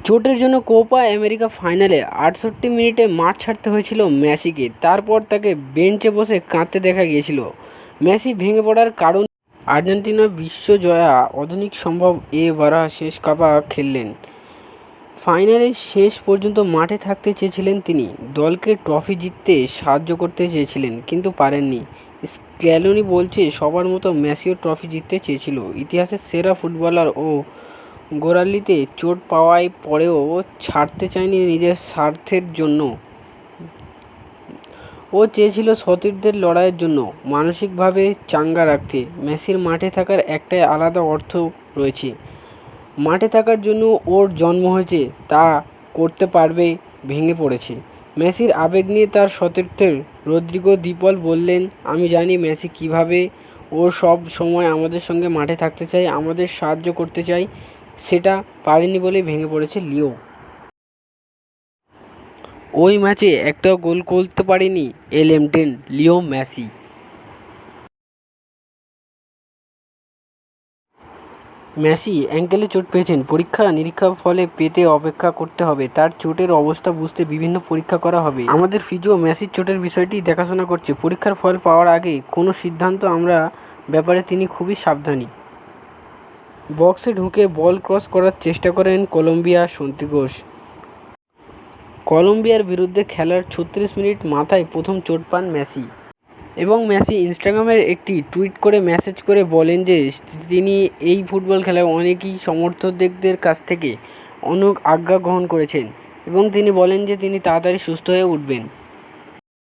চোটের জন্য Copa America ফাইনালে ৬৮ মিনিটে মাঠ ছাড়তে হয়েছিল মেসিকে। তারপর তাকে বেঞ্চে বসে কাঁদতে দেখা গিয়েছিল। মেসি ভেঙে পড়ার কারণ আর্জেন্টিনা বিশ্বজয়া আধুনিক সম্ভব এবারা শেষ কাপা খেললেন। ফাইনালে শেষ পর্যন্ত মাঠে থাকতে চেয়েছিলেন তিনি। দলকে ট্রফি জিততে সাহায্য করতে চেয়েছিলেন, কিন্তু পারেননি। স্ক্যালোনি বলছে, সবার মতো মেসিও ট্রফি জিততে চেয়েছিল। ইতিহাসের সেরা ফুটবলার ও গোড়ালিতে চোট পাওয়ার পরেও ছাড়তে চায়নি নিজের স্বার্থের জন্য। ও চেয়েছিল সতীর্থদের লড়াইয়ের জন্য মানসিকভাবে চাঙ্গা রাখতে। মেসির মাঠে থাকার একটাই আলাদা অর্থ রয়েছে। মাঠে থাকার জন্য ওর জন্ম হয়েছে, তা করতে পারবে ভেঙে পড়েছে। মেসির আবেগ নিয়ে তার সতীর্থের রদ্রিগো দি পল বললেন, আমি জানি মেসি কীভাবে। ও সব সময় আমাদের সঙ্গে মাঠে থাকতে চায়, আমাদের সাহায্য করতে চায়। সেটা পারেনি বলেই ভেঙে পড়েছে লিও। ওই ম্যাচে একটাও গোল করতে পারেনি এল.এম.10 লিও মেসি। মেসি অ্যাঙ্কেলে চোট পেয়েছেন। পরীক্ষা নিরীক্ষা ফলে পেতে অপেক্ষা করতে হবে। তার চোটের অবস্থা বুঝতে বিভিন্ন পরীক্ষা করা হবে। আমাদের ফিজিও মেসির চোটের বিষয়টি দেখাশোনা করছে। পরীক্ষার ফল পাওয়ার আগে কোনো সিদ্ধান্ত আমরা ব্যাপারে তিনি খুবই সাবধানী। বক্সে ঢুকে বল ক্রস করার চেষ্টা করেন কলম্বিয়ার সন্ত্রিঘোষ। কলম্বিয়ার বিরুদ্ধে খেলার ৩৬ মিনিট মাথায় প্রথম চোট পান মেসি। এবং মেসি ইনস্টাগ্রামের একটি টুইট করে মেসেজ করে বলেন যে তিনি এই ফুটবল খেলায় অনেকই সমর্থকদের কাছ থেকে অনেক আজ্ঞা গ্রহণ করেছেন এবং তিনি বলেন যে তিনি তাড়াতাড়ি সুস্থ হয়ে উঠবেন।